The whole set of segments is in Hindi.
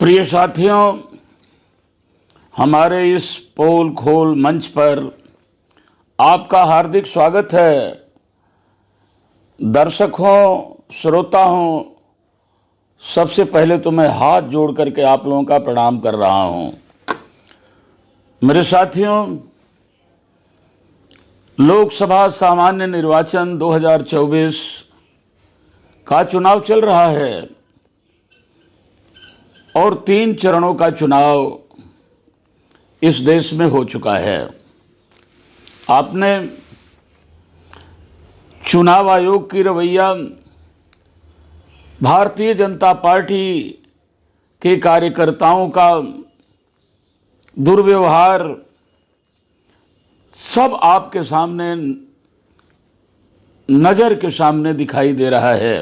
प्रिय साथियों, हमारे इस पोल खोल मंच पर आपका हार्दिक स्वागत है। दर्शक हो, श्रोता हो, सबसे पहले तो मैं हाथ जोड़ करके आप लोगों का प्रणाम कर रहा हूं। मेरे साथियों, लोकसभा सामान्य निर्वाचन 2024 का चुनाव चल रहा है और 3 चरणों का चुनाव इस देश में हो चुका है। आपने चुनाव आयोग की रवैया, भारतीय जनता पार्टी के कार्यकर्ताओं का दुर्व्यवहार सब आपके सामने, नज़र के सामने दिखाई दे रहा है।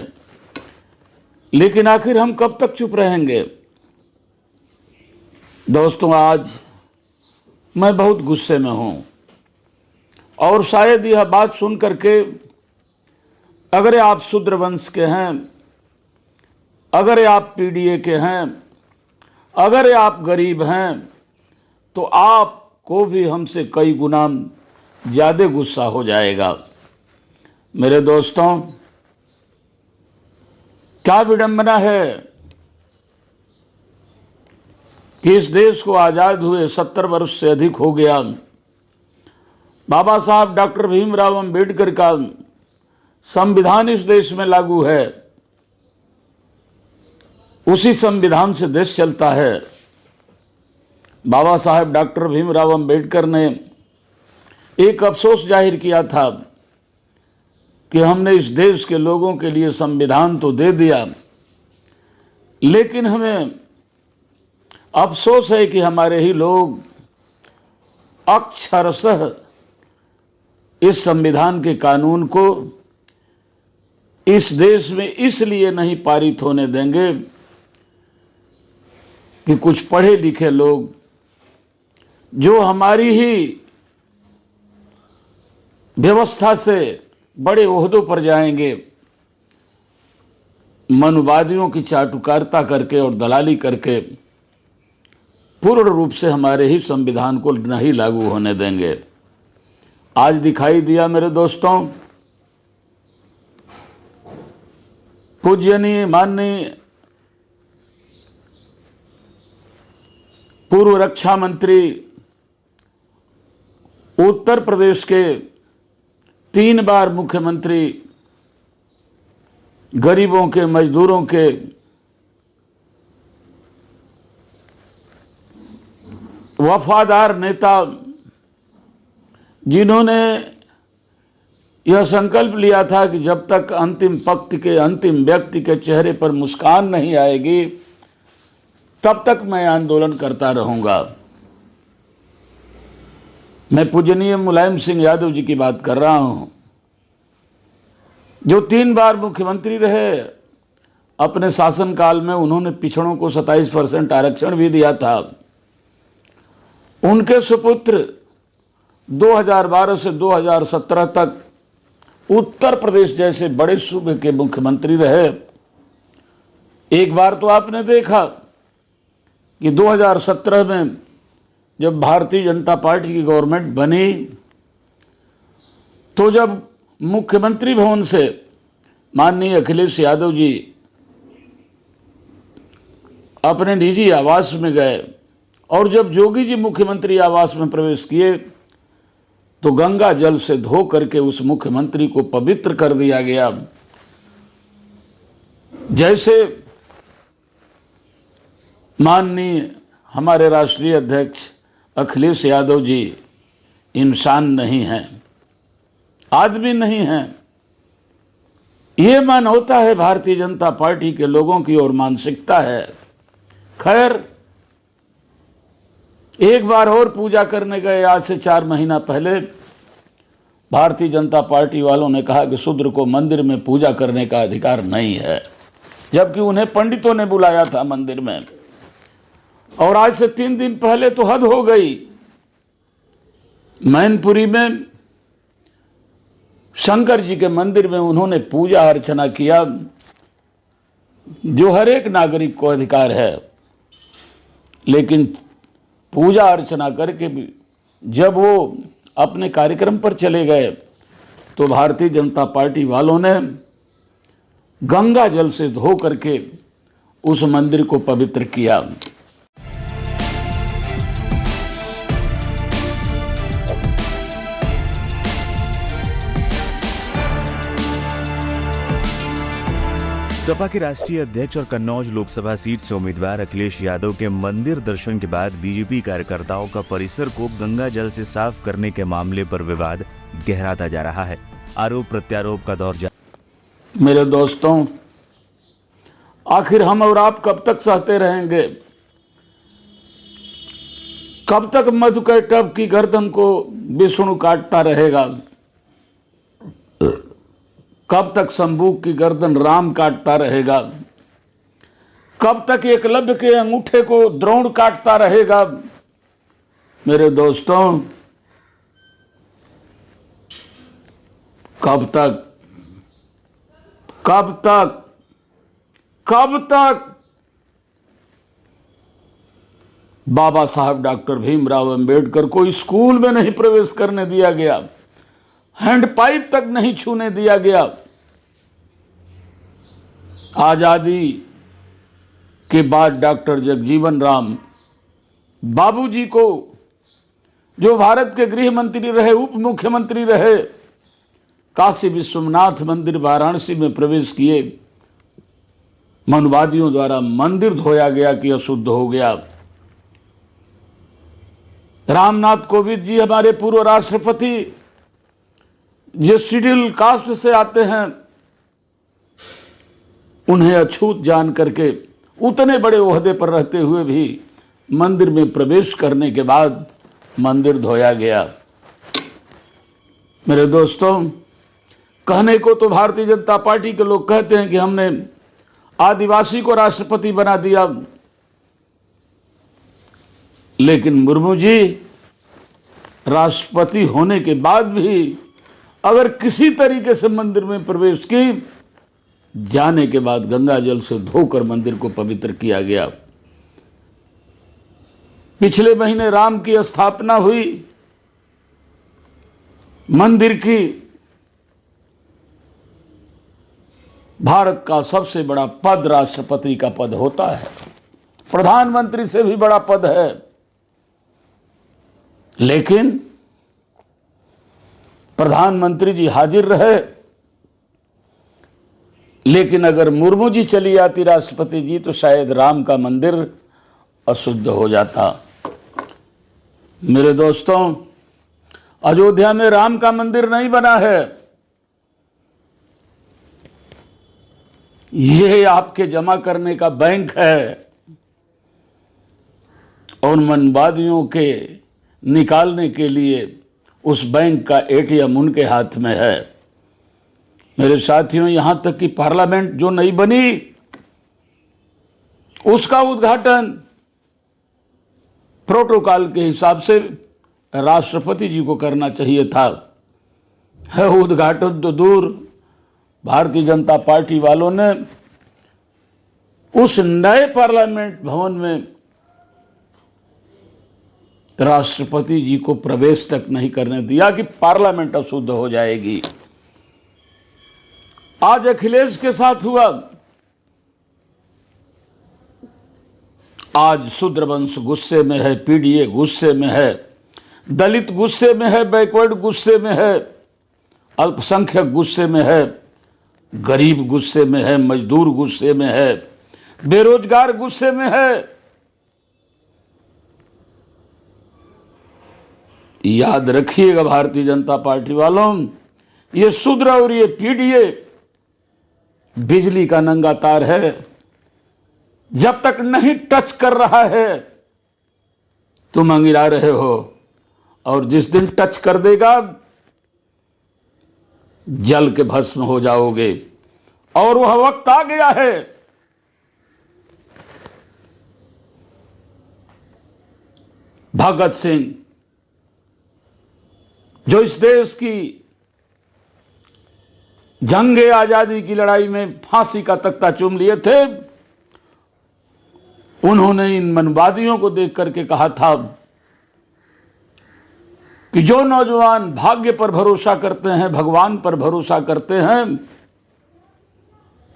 लेकिन आखिर हम कब तक चुप रहेंगे? दोस्तों, आज मैं बहुत गुस्से में हूं और शायद यह बात सुन करके, अगर आप शूद्र वंश के हैं, अगर आप पीडीए के हैं, अगर आप गरीब हैं, तो आपको भी हमसे कई गुना ज़्यादा गुस्सा हो जाएगा। मेरे दोस्तों, क्या विडंबना है कि इस देश को आज़ाद हुए 70 वर्ष से अधिक हो गया। बाबा साहब डॉक्टर भीमराव अंबेडकर का संविधान इस देश में लागू है, उसी संविधान से देश चलता है। बाबा साहब डॉक्टर भीमराव अंबेडकर ने एक अफसोस जाहिर किया था कि हमने इस देश के लोगों के लिए संविधान तो दे दिया, लेकिन हमें अफसोस है कि हमारे ही लोग अक्षरशः इस संविधान के कानून को इस देश में इसलिए नहीं पारित होने देंगे कि कुछ पढ़े लिखे लोग जो हमारी ही व्यवस्था से बड़े ओहदों पर जाएंगे, मनुवादियों की चाटुकारिता करके और दलाली करके पूर्ण रूप से हमारे ही संविधान को नहीं लागू होने देंगे। आज दिखाई दिया मेरे दोस्तों, पूज्यनीय माननीय पूर्व रक्षा मंत्री, उत्तर प्रदेश के 3 बार मुख्यमंत्री, गरीबों के, मजदूरों के, वफादार नेता, जिन्होंने यह संकल्प लिया था कि जब तक अंतिम पंक्ति के अंतिम व्यक्ति के चेहरे पर मुस्कान नहीं आएगी तब तक मैं आंदोलन करता रहूंगा। मैं पूजनीय मुलायम सिंह यादव जी की बात कर रहा हूं, जो 3 बार मुख्यमंत्री रहे। अपने शासनकाल में उन्होंने पिछड़ों को 27% आरक्षण भी दिया था। उनके सुपुत्र 2012 से 2017 तक उत्तर प्रदेश जैसे बड़े सूबे के मुख्यमंत्री रहे। एक बार तो आपने देखा कि 2017 में जब भारतीय जनता पार्टी की गवर्नमेंट बनी, तो जब मुख्यमंत्री भवन से माननीय अखिलेश यादव जी अपने निजी आवास में गए और जब जोगी जी मुख्यमंत्री आवास में प्रवेश किए, तो गंगा जल से धो करके उस मुख्यमंत्री को पवित्र कर दिया गया। जैसे माननीय हमारे राष्ट्रीय अध्यक्ष अखिलेश यादव जी इंसान नहीं हैं, आदमी नहीं हैं। ये मानवता है भारतीय जनता पार्टी के लोगों की और मानसिकता है। खैर, एक बार और पूजा करने गए। आज से 4 महीना पहले भारतीय जनता पार्टी वालों ने कहा कि शूद्र को मंदिर में पूजा करने का अधिकार नहीं है, जबकि उन्हें पंडितों ने बुलाया था मंदिर में। और आज से 3 दिन पहले तो हद हो गई, मैनपुरी में शंकर जी के मंदिर में उन्होंने पूजा अर्चना किया, जो हर एक नागरिक को अधिकार है। लेकिन पूजा अर्चना करके भी जब वो अपने कार्यक्रम पर चले गए तो भारतीय जनता पार्टी वालों ने गंगा जल से धो करके उस मंदिर को पवित्र किया। सपा के राष्ट्रीय अध्यक्ष और कन्नौज लोकसभा सीट से उम्मीदवार अखिलेश यादव के मंदिर दर्शन के बाद बीजेपी कार्यकर्ताओं का परिसर को गंगा जल से साफ करने के मामले पर विवाद गहराता जा रहा है। आरोप प्रत्यारोप का दौर मेरे दोस्तों, आखिर हम और आप कब तक सहते रहेंगे? कब तक मधुकैटभ की गर्दन को विष्णु काटता रहेगा? कब तक शंभू की गर्दन राम काटता रहेगा? कब तक एकलव्य के अंगूठे को द्रोण काटता रहेगा? मेरे दोस्तों, कब तक कब तक कब तक? बाबा साहब डॉक्टर भीमराव अंबेडकर को स्कूल में नहीं प्रवेश करने दिया गया, हैंडपाइप तक नहीं छूने दिया गया। आजादी के बाद डॉक्टर जगजीवन राम बाबूजी को, जो भारत के गृह मंत्री रहे, उप मुख्यमंत्री रहे, काशी विश्वनाथ मंदिर वाराणसी में प्रवेश किए। मनुवादियों द्वारा मंदिर धोया गया कि अशुद्ध हो गया। रामनाथ कोविंद जी हमारे पूर्व राष्ट्रपति, जो शेड्यूल कास्ट से आते हैं, उन्हें अछूत जान करके उतने बड़े ओहदे पर रहते हुए भी मंदिर में प्रवेश करने के बाद मंदिर धोया गया। मेरे दोस्तों, कहने को तो भारतीय जनता पार्टी के लोग कहते हैं कि हमने आदिवासी को राष्ट्रपति बना दिया, लेकिन मुर्मू जी राष्ट्रपति होने के बाद भी अगर किसी तरीके से मंदिर में प्रवेश की, जाने के बाद गंगा जल से धोकर मंदिर को पवित्र किया गया। पिछले महीने राम की स्थापना हुई मंदिर की। भारत का सबसे बड़ा पद राष्ट्रपति का पद होता है, प्रधानमंत्री से भी बड़ा पद है, लेकिन प्रधानमंत्री जी हाजिर रहे। लेकिन अगर मुर्मू जी चली आती राष्ट्रपति जी, तो शायद राम का मंदिर अशुद्ध हो जाता। मेरे दोस्तों, अयोध्या में राम का मंदिर नहीं बना है। यह आपके जमा करने का बैंक है और मनवादियों के निकालने के लिए उस बैंक का एटीएम उनके हाथ में है। मेरे साथियों, यहां तक कि पार्लियामेंट जो नहीं बनी, उसका उद्घाटन प्रोटोकॉल के हिसाब से राष्ट्रपति जी को करना चाहिए था। है उद्घाटन तो दूर, भारतीय जनता पार्टी वालों ने उस नए पार्लियामेंट भवन में राष्ट्रपति जी को प्रवेश तक नहीं करने दिया कि पार्लियामेंट अशुद्ध हो जाएगी। आज अखिलेश के साथ हुआ। आज शूद्र वंश गुस्से में है, पीडीए गुस्से में है, दलित गुस्से में है, बैकवर्ड गुस्से में है, अल्पसंख्यक गुस्से में है, गरीब गुस्से में है, मजदूर गुस्से में है, बेरोजगार गुस्से में है। याद रखिएगा भारतीय जनता पार्टी वालों, ये शूद्र और ये पीडीए बिजली का नंगा तार है। जब तक नहीं टच कर रहा है तुम अंगिरा रहे हो, और जिस दिन टच कर देगा जल के भस्म हो जाओगे। और वह वक्त आ गया है। भगत सिंह, जो इस देश की जंगे आजादी की लड़ाई में फांसी का तख्ता चूम लिए थे, उन्होंने इन मनवादियों को देख करके कहा था कि जो नौजवान भाग्य पर भरोसा करते हैं, भगवान पर भरोसा करते हैं,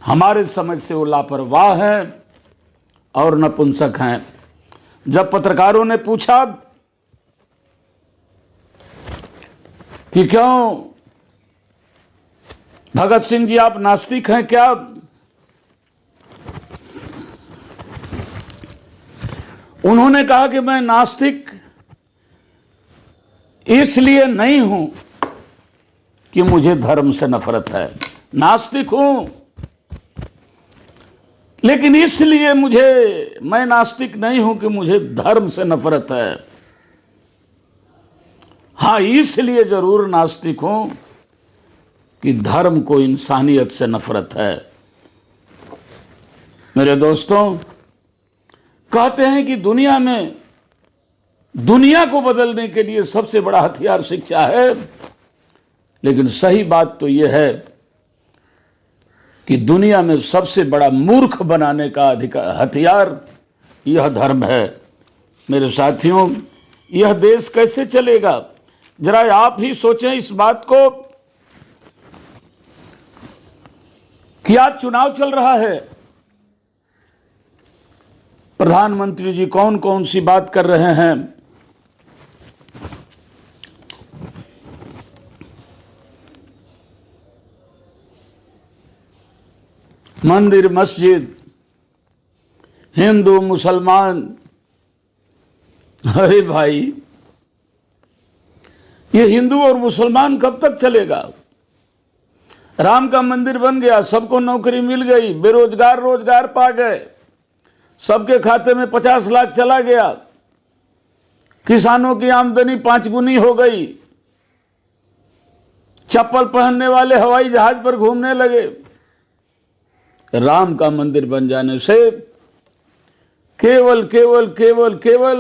हमारे समझ से वो लापरवाह हैं और नपुंसक हैं। जब पत्रकारों ने पूछा कि क्यों भगत सिंह जी आप नास्तिक हैं क्या, उन्होंने कहा कि मैं नास्तिक इसलिए नहीं हूं कि मुझे धर्म से नफरत है, नास्तिक हूं लेकिन इसलिए मैं नास्तिक नहीं हूं कि मुझे धर्म से नफरत है। हां, इसलिए जरूर नास्तिक हूं कि धर्म को इंसानियत से नफरत है। मेरे दोस्तों, कहते हैं कि दुनिया को बदलने के लिए सबसे बड़ा हथियार शिक्षा है, लेकिन सही बात तो यह है कि दुनिया में सबसे बड़ा मूर्ख बनाने का हथियार यह धर्म है। मेरे साथियों, यह देश कैसे चलेगा, जरा आप ही सोचें इस बात को कि आज चुनाव चल रहा है, प्रधानमंत्री जी कौन कौन सी बात कर रहे हैं, मंदिर मस्जिद, हिंदू मुसलमान, अरे भाई ये हिंदू और मुसलमान कब तक चलेगा। राम का मंदिर बन गया, सबको नौकरी मिल गई, बेरोजगार रोजगार पा गए, सबके खाते में 50 लाख चला गया, किसानों की आमदनी 5 गुनी हो गई, चप्पल पहनने वाले हवाई जहाज पर घूमने लगे। राम का मंदिर बन जाने से केवल केवल केवल केवल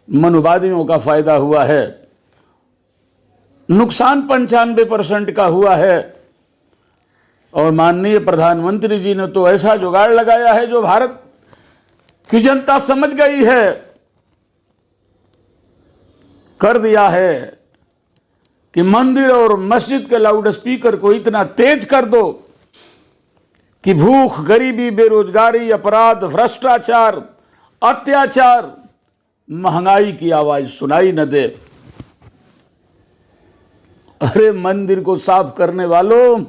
मनुवादियों का फायदा हुआ है, नुकसान 95% का हुआ है। और माननीय प्रधानमंत्री जी ने तो ऐसा जुगाड़ लगाया है जो भारत की जनता समझ गई है, कर दिया है कि मंदिर और मस्जिद के लाउड स्पीकर को इतना तेज कर दो कि भूख, गरीबी, बेरोजगारी, अपराध, भ्रष्टाचार, अत्याचार, महंगाई की आवाज सुनाई न दे। अरे मंदिर को साफ करने वालों,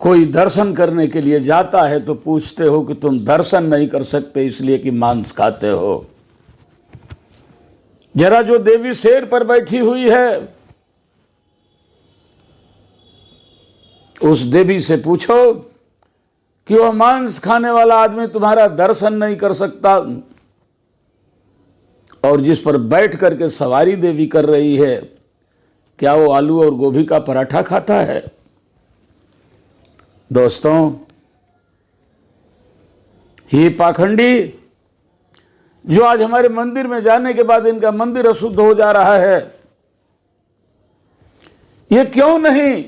कोई दर्शन करने के लिए जाता है तो पूछते हो कि तुम दर्शन नहीं कर सकते इसलिए कि मांस खाते हो। जरा जो देवी शेर पर बैठी हुई है उस देवी से पूछो कि वह मांस खाने वाला आदमी तुम्हारा दर्शन नहीं कर सकता, और जिस पर बैठ करके सवारी देवी कर रही है, क्या वो आलू और गोभी का पराठा खाता है। दोस्तों, ये पाखंडी जो आज हमारे मंदिर में जाने के बाद इनका मंदिर अशुद्ध हो जा रहा है, ये क्यों नहीं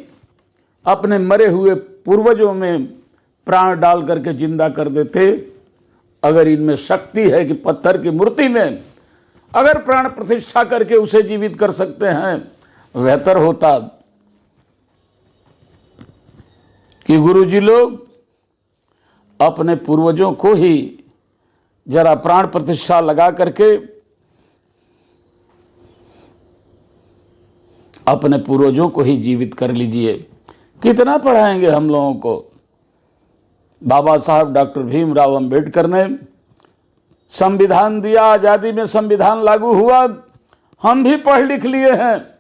अपने मरे हुए पूर्वजों में प्राण डाल करके जिंदा कर देते। अगर इनमें शक्ति है कि पत्थर की मूर्ति में अगर प्राण प्रतिष्ठा करके उसे जीवित कर सकते हैं, बेहतर होता कि गुरुजी लोग अपने पूर्वजों को ही जरा प्राण प्रतिष्ठा लगा करके अपने पूर्वजों को ही जीवित कर लीजिए। कितना पढ़ाएंगे हम लोगों को। बाबा साहब डॉक्टर भीमराव अंबेडकर ने संविधान दिया, आजादी में संविधान लागू हुआ, हम भी पढ़ लिख लिए हैं।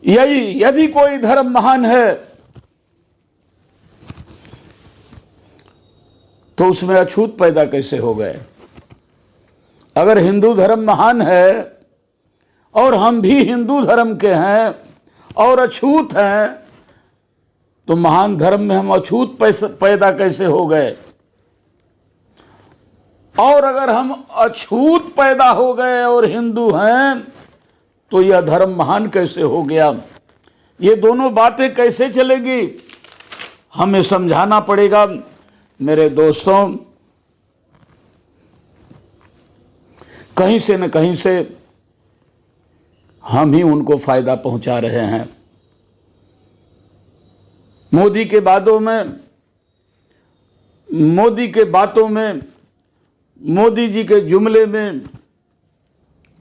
यदि कोई धर्म महान है तो उसमें अछूत पैदा कैसे हो गए। अगर हिंदू धर्म महान है और हम भी हिंदू धर्म के हैं और अछूत हैं, तो महान धर्म में हम अछूत पैदा कैसे हो गए। और अगर हम अछूत पैदा हो गए और हिंदू हैं तो यह धर्म महान कैसे हो गया। ये दोनों बातें कैसे चलेगी, हमें समझाना पड़ेगा। मेरे दोस्तों, कहीं से न कहीं से हम ही उनको फायदा पहुंचा रहे हैं। मोदी के बातों में, मोदी जी के जुमले में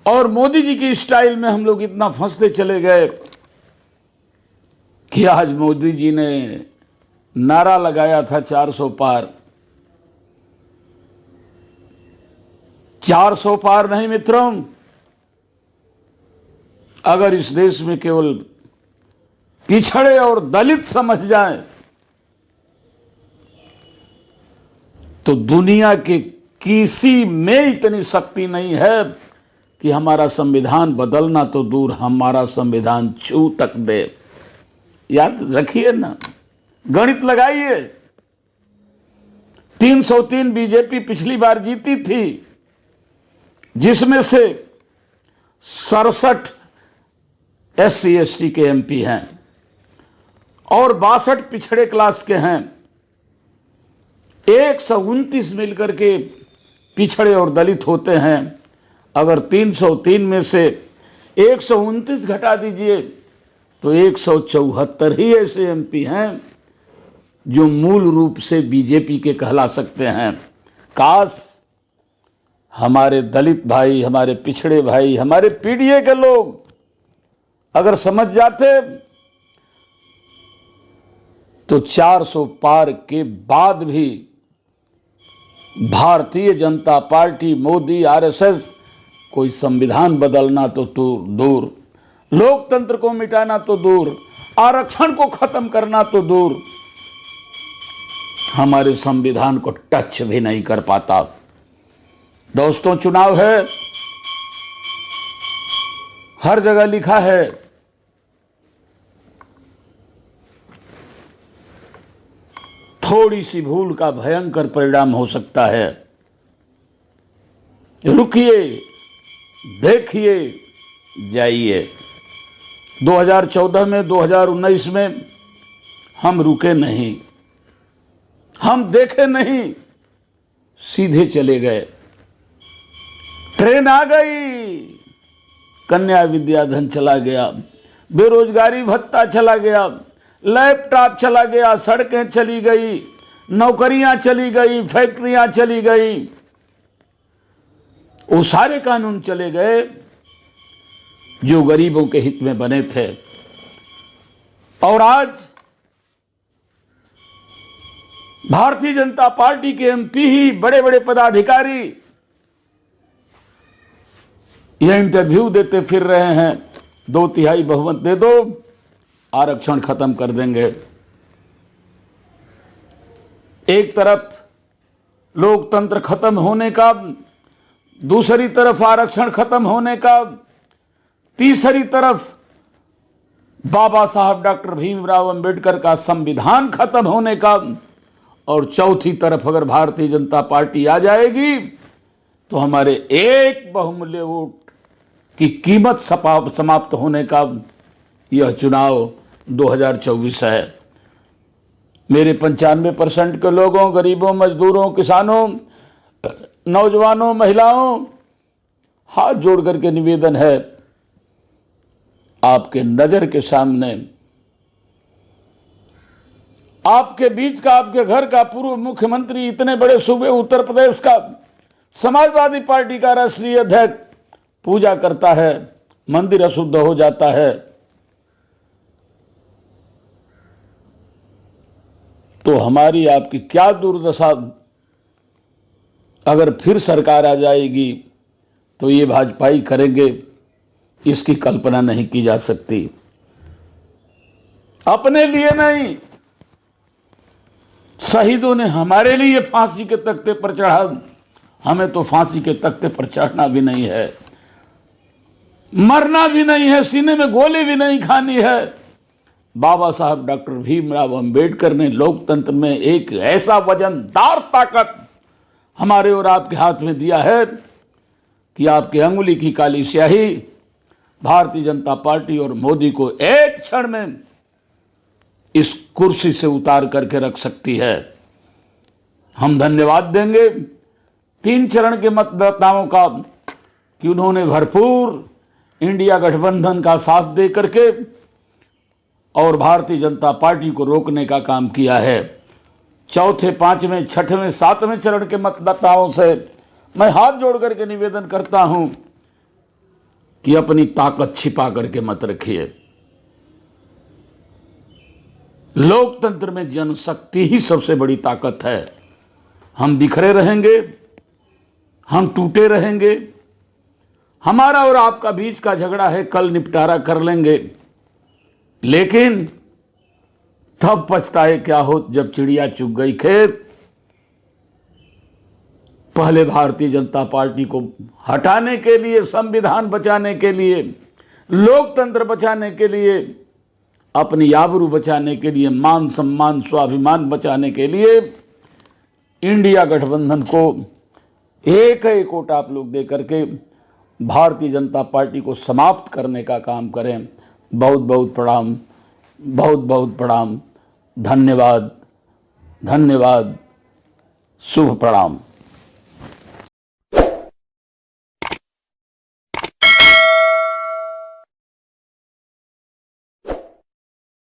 और मोदी जी की स्टाइल में हम लोग इतना फंसते चले गए कि आज मोदी जी ने नारा लगाया था 400 पार। 400 पार नहीं मित्रों, अगर इस देश में केवल पिछड़े और दलित समझ जाएं तो दुनिया के किसी में इतनी शक्ति नहीं है कि हमारा संविधान बदलना तो दूर, हमारा संविधान छू तक दे। याद रखिए ना, गणित लगाइए। 303 बीजेपी पिछली बार जीती थी, जिसमें से 67 SC ST के MP हैं और 62 पिछड़े क्लास के हैं। 129 मिलकर के पिछड़े और दलित होते हैं। अगर 303 में से 129 घटा दीजिए तो 174 ही ऐसे MP हैं जो मूल रूप से बीजेपी के कहला सकते हैं। काश हमारे दलित भाई, हमारे पिछड़े भाई, हमारे PDA के लोग अगर समझ जाते तो 400 पार के बाद भी भारतीय जनता पार्टी, मोदी, RSS कोई संविधान बदलना तो दूर, लोकतंत्र को मिटाना तो दूर, आरक्षण को खत्म करना तो दूर, हमारे संविधान को टच भी नहीं कर पाता। दोस्तों, चुनाव है, हर जगह लिखा है थोड़ी सी भूल का भयंकर परिणाम हो सकता है। रुकिए, देखिए, जाइए। 2014 में, 2019 में हम रुके नहीं, हम देखे नहीं, सीधे चले गए। ट्रेन आ गई, कन्या विद्याधन चला गया, बेरोजगारी भत्ता चला गया, लैपटॉप चला गया, सड़कें चली गई, नौकरियां चली गई, फैक्ट्रियां चली गई, वो सारे कानून चले गए जो गरीबों के हित में बने थे। और आज भारतीय जनता पार्टी के MP ही, बड़े बड़े पदाधिकारी यह इंटरव्यू देते फिर रहे हैं, 2/3 बहुमत दे दो, आरक्षण खत्म कर देंगे। एक तरफ लोकतंत्र खत्म होने का, दूसरी तरफ आरक्षण खत्म होने का, तीसरी तरफ बाबा साहब डॉक्टर भीमराव अंबेडकर का संविधान खत्म होने का, और चौथी तरफ अगर भारतीय जनता पार्टी आ जाएगी तो हमारे एक बहुमूल्य वोट की कीमत समाप्त होने का यह चुनाव 2024 है। मेरे 95% के लोगों, गरीबों, मजदूरों, किसानों, नौजवानों, महिलाओं, हाथ जोड़ करके निवेदन है, आपके नजर के सामने, आपके बीच का, आपके घर का पूर्व मुख्यमंत्री, इतने बड़े सूबे उत्तर प्रदेश का, समाजवादी पार्टी का राष्ट्रीय अध्यक्ष पूजा करता है, मंदिर अशुद्ध हो जाता है, तो हमारी आपकी क्या दुर्दशा। अगर फिर सरकार आ जाएगी तो ये भाजपाई करेंगे, इसकी कल्पना नहीं की जा सकती। अपने लिए नहीं, शहीदों ने हमारे लिए फांसी के तख्ते पर चढ़ा, हमें तो फांसी के तख्ते पर चढ़ना भी नहीं है, मरना भी नहीं है, सीने में गोली भी नहीं खानी है। बाबा साहब डॉक्टर भीमराव अंबेडकर ने लोकतंत्र में एक ऐसा वजनदार ताकत हमारे और आपके हाथ में दिया है कि आपकी अंगुली की काली स्याही भारतीय जनता पार्टी और मोदी को एक क्षण में इस कुर्सी से उतार करके रख सकती है। हम धन्यवाद देंगे 3 चरण के मतदाताओं का कि उन्होंने भरपूर इंडिया गठबंधन का साथ दे करके और भारतीय जनता पार्टी को रोकने का काम किया है। चौथे, 5वें, 6वें, 7वें चरण के मतदाताओं से मैं हाथ जोड़ करके निवेदन करता हूं कि अपनी ताकत छिपा करके मत रखिए। लोकतंत्र में जनशक्ति ही सबसे बड़ी ताकत है। हम बिखरे रहेंगे, हम टूटे रहेंगे, हमारा और आपका बीच का झगड़ा है, कल निपटारा कर लेंगे, लेकिन तब पछताए क्या हो जब चिड़िया चुग गई खेत। पहले भारतीय जनता पार्टी को हटाने के लिए, संविधान बचाने के लिए, लोकतंत्र बचाने के लिए, अपनी आबरू बचाने के लिए, मान सम्मान स्वाभिमान बचाने के लिए इंडिया गठबंधन को एक वोट आप लोग दे करके भारतीय जनता पार्टी को समाप्त करने का काम करें। बहुत बहुत प्रणाम, बहुत बहुत प्रणाम। धन्यवाद, धन्यवाद, शुभ प्रणाम।